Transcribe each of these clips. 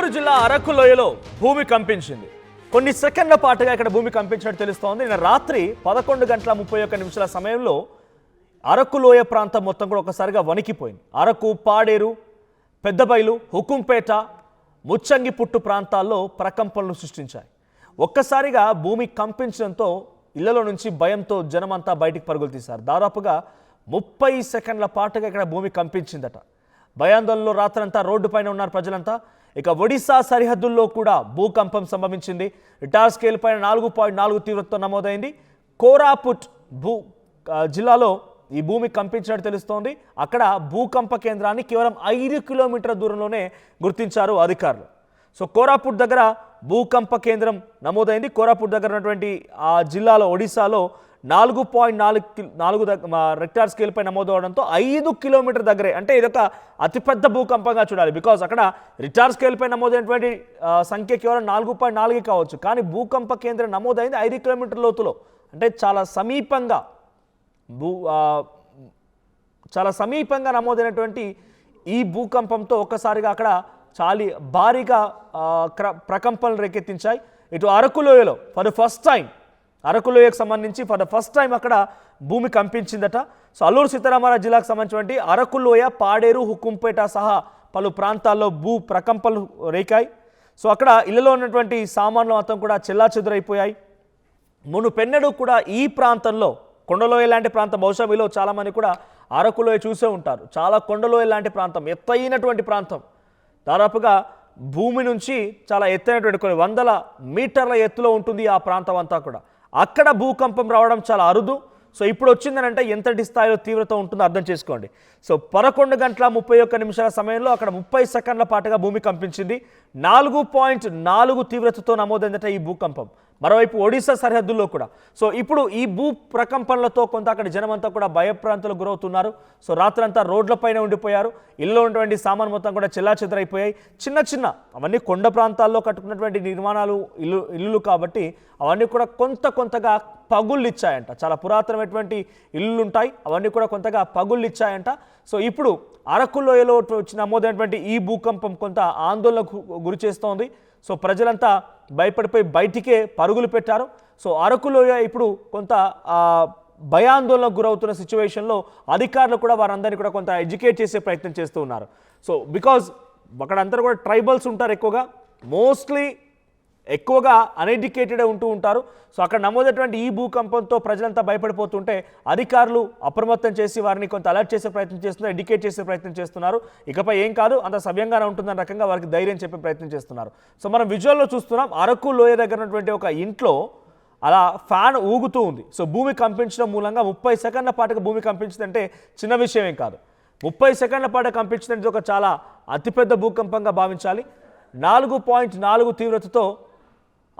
నెల్లూరు జిల్లా అరకు లోయలో భూమి కంపించింది. కొన్ని సెకండ్ల పాటుగా ఇక్కడ భూమి కంపించినట్టు తెలుస్తోంది. నిన్న రాత్రి 11:31 సమయంలో అరకు లోయ ప్రాంతం మొత్తం కూడా ఒకసారిగా వణికిపోయింది. అరకు, పాడేరు, పెద్దబైలు, హుకుంపేట, ముచ్చంగిపుట్టు ప్రాంతాల్లో ప్రకంపనలు సృష్టించాయి. ఒక్కసారిగా భూమి కంపించడంతో ఇళ్లలో నుంచి భయంతో జనమంతా బయటికి పరుగులు తీశారు. దాదాపుగా 30 సెకండ్ల పాటుగా ఇక్కడ భూమి కంపించిందట. భయాందోళనలో రాత్రంతా రోడ్డుపైన ఉన్నారు ప్రజలంతా. ఇక ఒడిశా సరిహద్దుల్లో కూడా భూకంపం సంభవించింది. రిక్టర్ స్కేల్ పైన 4.4 తీవ్రతతో నమోదైంది. కోరాపుట్ జిల్లాలో ఈ భూమి కంపించినట్టు తెలుస్తోంది. అక్కడ భూకంప కేంద్రాన్ని కేవలం 5 కిలోమీటర్ల దూరంలోనే గుర్తించారు అధికారులు. సో కోరాపుట్ దగ్గర భూకంప కేంద్రం నమోదైంది. కోరాపుట్ దగ్గర ఉన్నటువంటి ఆ జిల్లాలో ఒడిశాలో 4.4 రిక్టర్ స్కేల్ పై నమోదవడంతో 5 కిలోమీటర్ దగ్గరే, అంటే ఇదొక అతిపెద్ద భూకంపంగా చూడాలి. బికాజ్ అక్కడ రిక్టర్ స్కేల్ పై నమోదైనటువంటి సంఖ్య కేవలం 4.4 కావచ్చు, కానీ భూకంప కేంద్రం నమోదైంది 5 కిలోమీటర్ లోతులో. అంటే చాలా సమీపంగా నమోదైనటువంటి ఈ భూకంపంతో ఒక్కసారిగా అక్కడ చాలా భారీగా ప్రకంపనలు రేకెత్తించాయి. ఇటు అరకులోయలో అరకులోయకు సంబంధించి ఫర్ ద ఫస్ట్ టైం అక్కడ భూమి కంపించిందట. సో అల్లూరు సీతారామరాజు జిల్లాకు సంబంధించినటువంటి అరకులోయ, పాడేరు, హుకుంపేట సహా పలు ప్రాంతాల్లో ప్రకంపనలు రేకాయి. సో అక్కడ ఇళ్లలో ఉన్నటువంటి సామాన్లు మొత్తం కూడా చెల్లాచెదురైపోయాయి. మునుపెన్నడూ కూడా ఈ ప్రాంతంలో కొండలోయ లాంటి ప్రాంతం, బహుశా మీలో చాలామంది కూడా అరకులోయ చూసే ఉంటారు. చాలా కొండలోయ లాంటి ప్రాంతం, ఎత్తైనటువంటి ప్రాంతం. దాదాపుగా భూమి నుంచి చాలా ఎత్తైనటువంటి కొన్ని వందల మీటర్ల ఎత్తులో ఉంటుంది ఆ ప్రాంతం అంతా కూడా. అక్కడ భూకంపం రావడం చాలా అరుదు. సో ఇప్పుడు వచ్చిందనంటే ఎంతటి స్థాయిలో తీవ్రత ఉంటుందో అర్థం చేసుకోండి. సో 11:31 సమయంలో అక్కడ 30 సెకండ్ల పాటుగా భూమి కంపించింది. 4.4 తీవ్రతతో నమోదైందట ఈ భూకంపం. మరోవైపు ఒడిశా సరిహద్దుల్లో కూడా. సో ఇప్పుడు ఈ భూ ప్రకంపనలతో కొంత అక్కడ జనమంతా కూడా భయప్రాంతాలకు గురవుతున్నారు. సో రాత్రంతా రోడ్లపైన ఉండిపోయారు. ఇల్లు ఉన్నటువంటి సామాన్ మొత్తం కూడా చెల్లాచెదరైపోయాయి. చిన్న అవన్నీ కొండ ప్రాంతాల్లో కట్టుకున్నటువంటి నిర్మాణాలు ఇల్లులు కాబట్టి అవన్నీ కూడా కొంతగా పగుళ్ళు ఇచ్చాయంట. చాలా పురాతనమైనటువంటి ఇల్లులు ఉంటాయి, అవన్నీ కూడా కొంతగా పగుళ్ళు ఇచ్చాయంట. సో ఇప్పుడు అరకులోయలో నమోదైనటువంటి ఈ భూకంపం కొంత ఆందోళనకు గురి చేస్తోంది. సో ప్రజలంతా భయపడిపోయి బయటికే పరుగులు పెట్టారు. సో అరకులోయ ఇప్పుడు కొంత భయాందోళనకు గురవుతున్న సిచ్యువేషన్లో అధికారులు కూడా వారందరినీ కూడా కొంత ఎడ్యుకేట్ చేసే ప్రయత్నం చేస్తూ ఉన్నారు. సో బికాజ్ అక్కడ అందరూ కూడా ట్రైబల్స్ ఉంటారు, ఎక్కువగా అన్ఎడ్యుకేటెడ్ ఉంటూ ఉంటారు. సో అక్కడ నమోదైనటువంటి ఈ భూకంపంతో ప్రజలంతా భయపడిపోతుంటే అధికారులు అప్రమత్తం చేసి వారిని కొంత అలర్ట్ చేసే ప్రయత్నం చేస్తున్నారు, ఎడ్యుకేట్ చేసే ప్రయత్నం చేస్తున్నారు. ఇకపై ఏం కాదు, అంత సవ్యంగానే ఉంటుందన్న రకంగా వారికి ధైర్యం చెప్పే ప్రయత్నం చేస్తున్నారు. సో మనం విజువల్లో చూస్తున్నాం, అరకు లోయ దగ్గర ఉన్నటువంటి ఒక ఇంట్లో అలా ఫ్యాన్ ఊగుతూ ఉంది. సో భూమి కంపించడం మూలంగా 30 సెకండ్ల పాటుగా భూమి కంపించిందంటే చిన్న విషయం ఏం కాదు. 30 సెకండ్ల పాటు కంపించిందంటే ఒక చాలా అతిపెద్ద భూకంపంగా భావించాలి. 4.4 తీవ్రతతో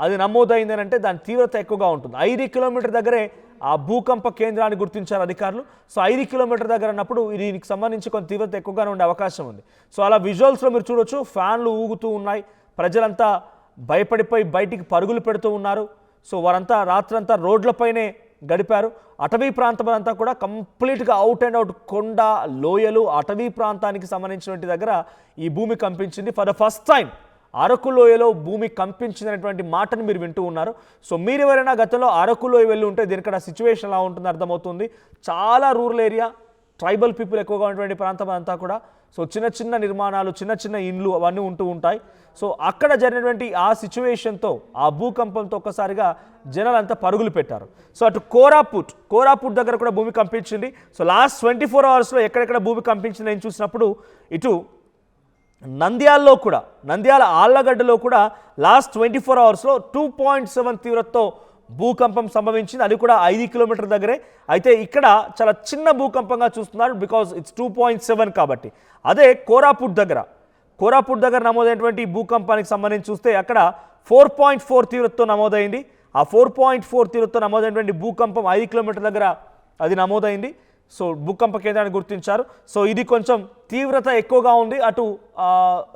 అది నమోదైందని అంటే దాని తీవ్రత ఎక్కువగా ఉంటుంది. 5 కిలోమీటర్ దగ్గరే ఆ భూకంప కేంద్రాన్ని గుర్తించారు అధికారులు. సో 5 కిలోమీటర్ దగ్గర అన్నప్పుడు దీనికి సంబంధించి కొంత తీవ్రత ఎక్కువగానే ఉండే అవకాశం ఉంది. సో అలా విజువల్స్లో మీరు చూడొచ్చు, ఫ్యాన్లు ఊగుతూ ఉన్నాయి, ప్రజలంతా భయపడిపోయి బయటికి పరుగులు పెడుతూ ఉన్నారు. సో వారంతా రాత్రంతా రోడ్లపైనే గడిపారు. అటవీ ప్రాంతం అంతా కూడా కంప్లీట్గా అవుట్ అండ్ అవుట్ కొండ లోయలు, అటవీ ప్రాంతానికి సంబంధించినటువంటి దగ్గర ఈ భూమి కంపించింది. ఫర్ ద ఫస్ట్ టైం అరకులోయలో భూమి కంపించినటువంటి మాటను మీరు వింటూ ఉన్నారు. సో మీరు ఎవరైనా గతంలో అరకులోయ వెళ్ళి ఉంటే దీనికడ సిచ్యువేషన్ ఎలా ఉంటుందో అర్థమవుతుంది. చాలా రూరల్ ఏరియా, ట్రైబల్ పీపుల్ ఎక్కువగా ఉన్నటువంటి ప్రాంతం అంతా కూడా. సో చిన్న నిర్మాణాలు, చిన్న ఇండ్లు అవన్నీ ఉంటూ ఉంటాయి. సో అక్కడ జరిగినటువంటి ఆ సిచ్యువేషన్తో, ఆ భూకంపంతో ఒక్కసారిగా జనాలంతా పరుగులు పెట్టారు. సో అటు కోరాపుట్ దగ్గర కూడా భూమి కంపించింది. సో లాస్ట్ 24 అవర్స్లో ఎక్కడెక్కడ భూమి కంపించింది అని చూసినప్పుడు ఇటు నంద్యాల ఆళ్లగడ్డలో కూడా లాస్ట్ 24 అవర్స్లో 2.7 తీవ్రతతో భూకంపం సంభవించింది. అది కూడా 5 కిలోమీటర్ దగ్గరే. అయితే ఇక్కడ చాలా చిన్న భూకంపంగా చూస్తున్నారు, బికాజ్ ఇట్స్ 2.7 కాబట్టి. అదే కోరాపుట్ దగ్గర నమోదైనటువంటి భూకంపానికి సంబంధించి చూస్తే అక్కడ 4.4 తీవ్రతతో నమోదైంది. ఆ 4.4 తీవ్రతతో నమోదైనటువంటి భూకంపం 5 కిలోమీటర్ దగ్గర అది నమోదైంది. సో భూకంప కేంద్రాన్ని గుర్తించారు. సో ఇది కొంచెం తీవ్రత ఎక్కువగా ఉంది. అటు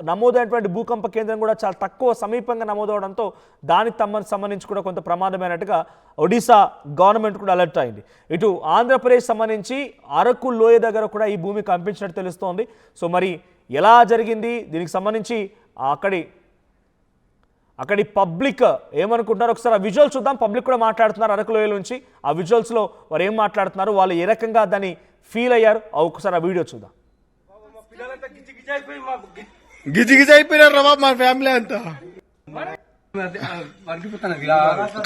నమోదైనటువంటి భూకంప కేంద్రం కూడా చాలా తక్కువ సమీపంగా నమోదవడంతో దానికి సంబంధించి కూడా కొంత ప్రమాదమైనట్టుగా ఒడిశా గవర్నమెంట్ కూడా అలర్ట్ అయింది. ఇటు ఆంధ్రప్రదేశ్ సంబంధించి అరకు లోయ దగ్గర కూడా ఈ భూమి కంపించినట్టు తెలుస్తోంది. సో మరి ఎలా జరిగింది, దీనికి సంబంధించి అక్కడి అక్కడి పబ్లిక్ ఏమనుకుంటున్నారు ఒకసారి ఆ విజువల్స్ చూద్దాం. పబ్లిక్ కూడా మాట్లాడుతున్నారు అరకు లోయ నుంచి. ఆ విజువల్స్లో వారు ఏం మాట్లాడుతున్నారు, వాళ్ళు ఏ రకంగా దాన్ని ఫీల్ అయ్యారు, ఒకసారి ఆ వీడియో చూద్దాం. గిజి గిజి అయిపోయినారు రా బాబు మా ఫ్యామిలీ అంతా.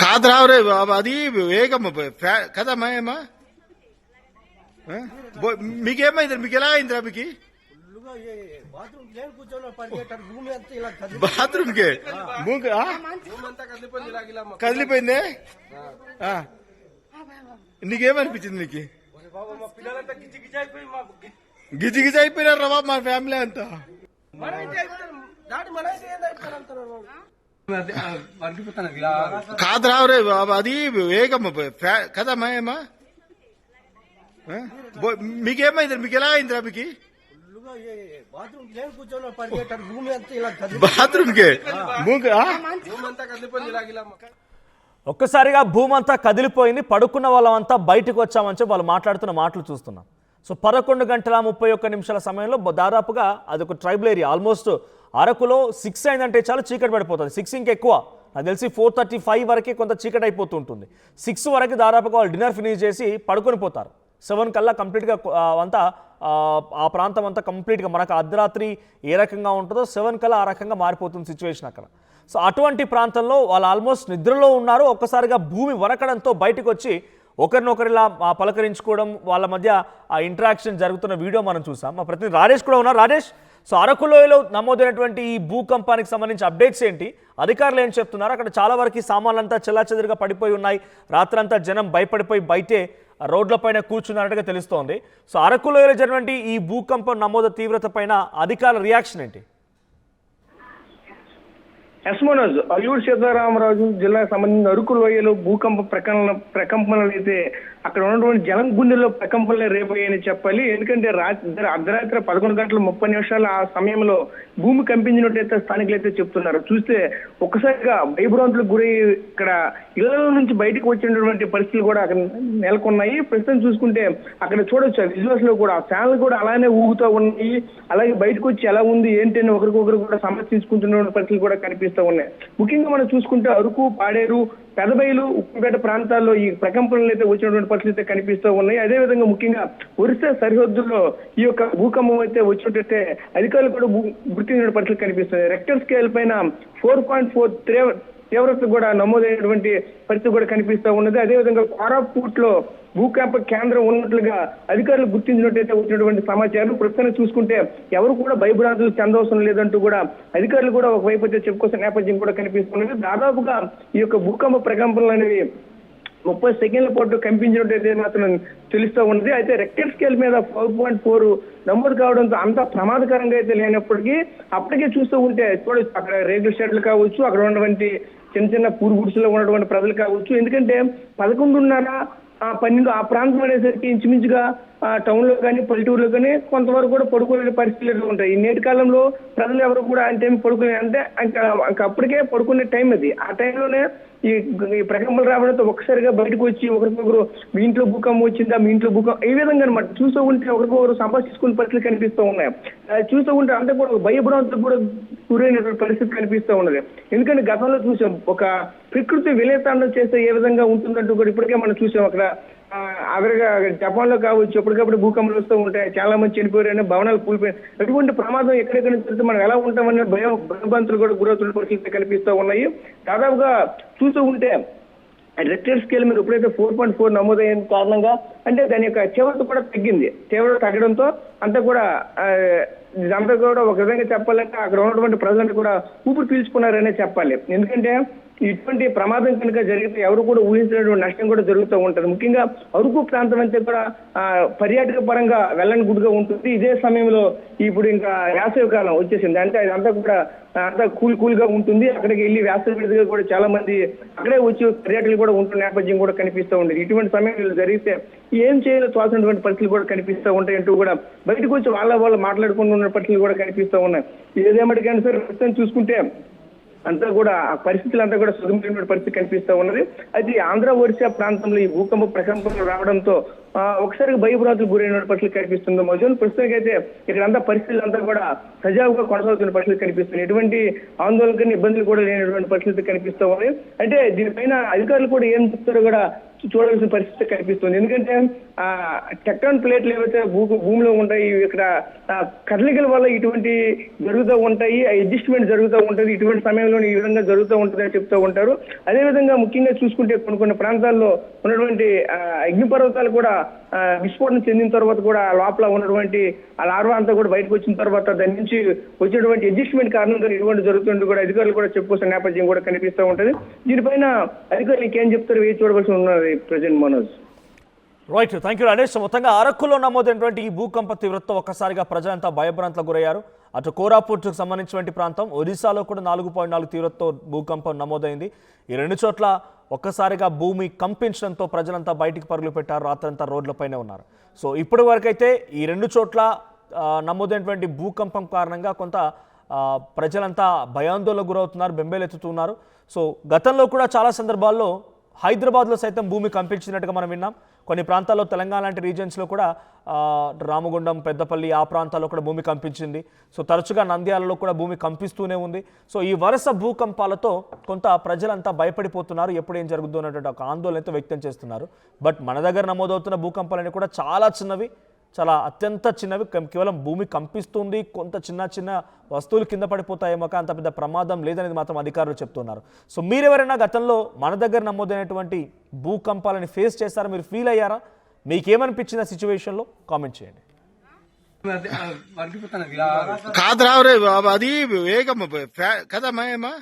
కాదు రావురే బాబు, అది వేగమ్మ కదా ఏమా మీకేమైంది, మీకు ఎలా అయిందిరా? మీకు బాత్రూమ్ కే కదిలిపోయిందే. నీకేమనిపించింది? మీకు గిజి గిజి అయిపోయినారు రా బాబు మా ఫ్యామిలీ అంతా. కాదు రావురే బాబు, అది వేగమ్మ కదా ఏమా మీకేమైంది? మీకు ఎలా అయిందిరా? మీకు బాత్రూమ్ కే ఒక్కసారిగా భూమి అంతా కదిలిపోయింది. పడుకున్న వాళ్ళంతా బయటకు వచ్చామని చెప్పి వాళ్ళు మాట్లాడుతున్న మాటలు చూస్తున్నాం. సో 11 గంటల 31 నిమిషాల సమయంలో దాదాపుగా అదొక ట్రైబల్ ఏరియా. ఆల్మోస్ట్ అరకులో 6 అయిందంటే చాలా చీకటి పడిపోతుంది. 6 ఇంకెక్కువ, నాకు తెలిసి 4:35 వరకే కొంత చీకటి అయిపోతూ ఉంటుంది. 6 వరకు దాదాపుగా వాళ్ళు డిన్నర్ ఫినిష్ చేసి పడుకొని పోతారు. 7 కల్లా కంప్లీట్గా అంతా ఆ ప్రాంతం అంతా కంప్లీట్గా మనకు అర్ధరాత్రి ఏ రకంగా ఉంటుందో 7 కల్లా ఆ రకంగా మారిపోతుంది సిచ్యువేషన్ అక్కడ. సో అటువంటి ప్రాంతంలో వాళ్ళు ఆల్మోస్ట్ నిద్రలో ఉన్నారు. ఒక్కసారిగా భూమి వరకడంతో బయటకు వచ్చి ఒకరినొకరిలా పలకరించుకోవడం, వాళ్ళ మధ్య ఆ ఇంటరాక్షన్ జరుగుతున్న వీడియో మనం చూసాం. మా ప్రతినిధి రాజేష్ కూడా ఉన్నారు. రాజేష్, సో అరకు లోయలో నమోదైనటువంటి ఈ భూకంపానికి సంబంధించి అప్డేట్స్ ఏంటి? అధికారులు ఏం చెప్తున్నారు? అక్కడ చాలా వరకు సామాన్లంతా చెల్లాచెదురుగా పడిపోయి ఉన్నాయి. రాత్రంతా జనం భయపడిపోయి బయటే రోడ్లపైన కూర్చున్నట్టుగా తెలుస్తోంది. సో అరకు లోయలో జరిగినటువంటి ఈ భూకంపం నమోదు తీవ్రత పైన అధికారుల రియాక్షన్ ఏంటి? ఎస్మోనోజ్ అల్లూరు సీతారామరాజు జిల్లాకు సంబంధించిన అరకు లోయలో భూకంప ప్రకంపనలు అయితే అక్కడ ఉన్నటువంటి జలం గుండెల్లో ప్రకంపనలు రేపయ్యాయని చెప్పాలి. ఎందుకంటే అర్ధరాత్రి 11 గంటల 30 నిమిషాల ఆ సమయంలో భూమి కంపించినట్టయితే స్థానికులు అయితే చెప్తున్నారు. చూస్తే ఒక్కసారిగా భయభ్రాంతులకు గురై ఇక్కడ ఇళ్ల నుంచి బయటకు వచ్చినటువంటి పరిస్థితులు కూడా అక్కడ నెలకొన్నాయి. ప్రస్తుతం చూసుకుంటే అక్కడ చూడొచ్చు విజువల్స్ లో కూడా ఫ్యాన్లు కూడా అలానే ఊగుతూ ఉన్నాయి. అలాగే బయటకు వచ్చి ఎలా ఉంది ఏంటి అని ఒకరికొకరు కూడా సమర్థించుకుంటున్న పరిస్థితులు కూడా కనిపిస్తూ ఉన్నాయి. ముఖ్యంగా మనం చూసుకుంటే అరకు, పాడేరు, పెదబయలు, ఉప్పుపేట ప్రాంతాల్లో ఈ ప్రకంపనలు అయితే వచ్చినటువంటి పరిస్థితులు అయితే కనిపిస్తూ ఉన్నాయి. అదేవిధంగా ముఖ్యంగా ఒరిస్సా సరిహద్దుల్లో ఈ యొక్క భూకంపం అయితే వచ్చినట్టయితే అధికారులు కూడా గుర్తించిన పరిస్థితులు కనిపిస్తున్నాయి. రెక్టర్ స్కేల్ పైన 4.4 తీవ్రత కూడా నమోదైనటువంటి పరిస్థితి కూడా కనిపిస్తూ ఉన్నది. అదేవిధంగా కోరాపూట్ లో భూకంప కేంద్రం ఉన్నట్లుగా అధికారులు గుర్తించినట్టయితే వచ్చినటువంటి సమాచారం. ప్రస్తుతం చూసుకుంటే ఎవరు కూడా భయభ్రాంతులు చెందవసరం లేదంటూ కూడా అధికారులు కూడా ఒకవైపు అయితే చెప్పుకోసం నేపథ్యం కూడా కనిపిస్తున్నది. దాదాపుగా ఈ యొక్క భూకంప ప్రకంపనలు అనేవి 30 సెకండ్ల పాటు కంపించినట్టయితే మాత్రం తెలుస్తూ ఉన్నది. అయితే రెక్టర్ స్కేల్ మీద 4.4 నమోదు కావడంతో అంత ప్రమాదకరంగా అయితే లేనప్పటికీ అప్పటికే చూస్తూ ఉంటే చూడొచ్చు అక్కడ రేకుల షెడ్లు కావచ్చు, అక్కడ ఉన్నటువంటి చిన్న చిన్న పూరు గుడిసెలో ఉన్నటువంటి ప్రజలు కావచ్చు. ఎందుకంటే 11:30-12 ఆ ప్రాంతం అనేసరికి ఇంచుమించుగా టౌన్ లో కానీ పల్లెటూరులో కానీ కొంతవరకు కూడా పడుకునే పరిస్థితులు ఉంటాయి. ఈ నేటి కాలంలో ప్రజలు ఎవరు కూడా అంటే పడుకునే అంటే ఇంకా అప్పటికే పడుకునే టైం అది. ఆ టైంలోనే ఈ ప్రకంపనలు రావడంతో ఒక్కసారిగా బయటకు వచ్చి ఒకరికొకరు మీ ఇంట్లో భూకంపం వచ్చిందా, మీ ఇంట్లో భూకంపం, ఈ విధంగా అనమాట చూస్తూ ఉంటే ఒకరికొకరు సంభాషించుకునే పరిస్థితులు కనిపిస్తూ ఉన్నాయి. చూస్తూ ఉంటే అంతా కూడా భయభ్రాంతులకు కూడా గురైనటువంటి పరిస్థితి కనిపిస్తూ ఉన్నది. ఎందుకంటే గతంలో చూసాం ఒక ప్రకృతి విలయతాండం చేస్తే ఏ విధంగా ఉంటుందంటూ కూడా ఇప్పటికే మనం చూసాం. అక్కడ అదరగా జపాన్ లో కావచ్చు ఎప్పటికప్పుడు భూకంపాలు వస్తూ ఉంటాయి, చాలా మంది చనిపోయారని, భవనాలు కూలిపోయాయి. అటువంటి ప్రమాదం ఎక్కడెక్కడ నుంచి మనం ఎలా ఉంటామనే భయభ్రాంతులు కూడా గురవుతున్న పరిస్థితులు కనిపిస్తూ ఉన్నాయి. దాదాపుగా చూస్తూ ఉంటే రెక్టర్ స్కేల్ మీద ఎప్పుడైతే 4.4 నమోదైన కారణంగా అంటే దాని యొక్క తీవ్రత కూడా తగ్గింది. తీవ్రత తగ్గడంతో అంతా కూడా ఒక విధంగా చెప్పాలంటే అక్కడ ఉన్నటువంటి ప్రజలంతా కూడా ఊపిరి పీల్చుకున్నారనే చెప్పాలి. ఎందుకంటే ఇటువంటి ప్రమాదం కనుక జరిగితే ఎవరు కూడా ఊహించినటువంటి నష్టం కూడా జరుగుతూ ఉంటుంది. ముఖ్యంగా అరకు ప్రాంతం అంతా కూడా పర్యాటక పరంగా వెళ్ళని గుడిగా ఉంటుంది. ఇదే సమయంలో ఇప్పుడు ఇంకా వేసవి కాలం వచ్చేసింది అంటే అదంతా కూడా అంతా కూల్ గా ఉంటుంది. అక్కడికి వెళ్ళి వేసవి విడిదిగా కూడా చాలా మంది అక్కడే వచ్చి పర్యాటకులు కూడా ఉంటున్న నేపథ్యం కూడా కనిపిస్తూ ఉండేది. ఇటువంటి సమయంలో జరిగితే ఏం చేయాలో తోచినటువంటి పరిస్థితులు కూడా కనిపిస్తూ ఉంటాయి అంటూ కూడా బయటకు వచ్చి వాళ్ళు మాట్లాడుకుంటున్న పరిస్థితులు కూడా కనిపిస్తూ ఉన్నాయి. ఏదేమటికైనా సరే ప్రస్తుతం చూసుకుంటే అంతా కూడా ఆ పరిస్థితులు అంతా కూడా సుగమమైన పరిస్థితి కనిపిస్తూ ఉన్నది. అయితే ఆంధ్ర ఒరిస్సా ప్రాంతంలో ఈ భూకంప ప్రకంపనలు రావడంతో ఒకసారి భయభ్రాంతులకు గురైన పరిస్థితి కనిపిస్తుంది మధు. ప్రస్తుతానికి అయితే ఇక్కడంతా పరిస్థితులు అంతా కూడా సజావుగా కొనసాగుతున్న పరిస్థితి కనిపిస్తుంది. ఎటువంటి ఆందోళన కానీ ఇబ్బందులు కూడా లేనటువంటి పరిస్థితి కనిపిస్తూ ఉంది. అంటే దీనిపైన అధికారులు కూడా ఏం చెప్తారో కూడా చూడాల్సిన పరిస్థితి కనిపిస్తుంది. ఎందుకంటే టెక్టాన్ ప్లేట్లు ఏవైతే భూమిలో ఉంటాయి, ఇక్కడ కదలికల వల్ల ఇటువంటి జరుగుతూ ఉంటాయి, అడ్జస్ట్మెంట్ జరుగుతూ ఉంటుంది. ఇటువంటి సమయంలో ఈ విధంగా జరుగుతూ ఉంటుంది అని చెప్తూ ఉంటారు. అదేవిధంగా ముఖ్యంగా చూసుకుంటే కొన్ని ప్రాంతాల్లో ఉన్నటువంటి అగ్నిపర్వతాలు కూడా విస్ఫోటనం చెందిన తర్వాత కూడా లోపల ఉన్నటువంటి ఆ లార్వా అంతా కూడా బయటకు వచ్చిన తర్వాత దాని నుంచి వచ్చేటువంటి అడ్జస్ట్మెంట్ కారణంగా ఇటువంటి జరుగుతుంటే కూడా అధికారులు కూడా చెప్పుకోవాల్సిన నేపథ్యం కూడా కనిపిస్తూ ఉంటుంది. దీనిపైన అధికారులు ఇంకేం చెప్తారు వేచి చూడవలసి ఉన్నది present Manoj. Right, thank you Rajesh. మొత్తంగా అరకులో నమోదైనటువంటి ఈ భూకంప తీవ్రతతో ఒక్కసారిగా ప్రజలంతా భయభ్రాంతులకు గురయ్యారు. అటు కోరాపుట్కు సంబంధించినటువంటి ప్రాంతం, ఒడిశాలో కూడా 4.4 తీవ్రతతో భూకంపం నమోదైంది. ఈ రెండు చోట్ల ఒక్కసారిగా భూమి కంపించడంతో ప్రజలంతా బయటికి పరుగులు పెట్టారు. రాత్రంతా రోడ్లపైనే ఉన్నారు. సో ఇప్పటి వరకైతే ఈ రెండు చోట్ల నమోదైనటువంటి భూకంపం కారణంగా కొంత ప్రజలంతా భయాందోళనకు గురవుతున్నారు, బెంబేలెత్తుతున్నారు. సో గతంలో కూడా చాలా సందర్భాల్లో హైదరాబాద్లో సైతం భూమి కంపించినట్టుగా మనం విన్నాం. కొన్ని ప్రాంతాల్లో తెలంగాణ లాంటి రీజియన్స్లో కూడా రామగుండం, పెద్దపల్లి ఆ ప్రాంతాల్లో కూడా భూమి కంపించింది. సో తరచుగా నంద్యాలలో కూడా భూమి కంపిస్తూనే ఉంది. సో ఈ వరుస భూకంపాలతో కొంత ప్రజలంతా భయపడిపోతున్నారు. ఎప్పుడు ఏం జరుగుతుందో అన్నటువంటి ఒక ఆందోళనతో వ్యక్తం చేస్తున్నారు. బట్ మన దగ్గర నమోదవుతున్న భూకంపాలన్నీ కూడా చాలా చిన్నవి, చాలా అత్యంత చిన్నవి. కేవలం భూమి కంపిస్తుంది, కొంత చిన్న వస్తువులు కింద పడిపోతాయేమో, అంత పెద్ద ప్రమాదం లేదనేది మాత్రం అధికారులు చెప్తున్నారు. సో మీరెవరైనా గతంలో మన దగ్గర నమోదైనటువంటి భూకంపాలని ఫేస్ చేస్తారా? మీరు ఫీల్ అయ్యారా? మీకేమనిపించిన సిచ్యువేషన్లో కామెంట్ చేయండి. కాదురావురే అది వేగం కదా మేమా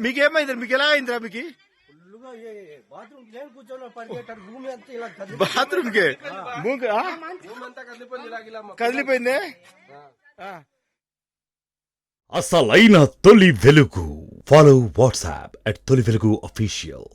మీకేమైంది? మీకు ఎలా అయిందిరా? మీకు బాత్రూమ్ కే కదిలిపోయిందే. అసలైన తొలి వెలుగు. ఫాలో వాట్సాప్ @తొలి వెలుగు official.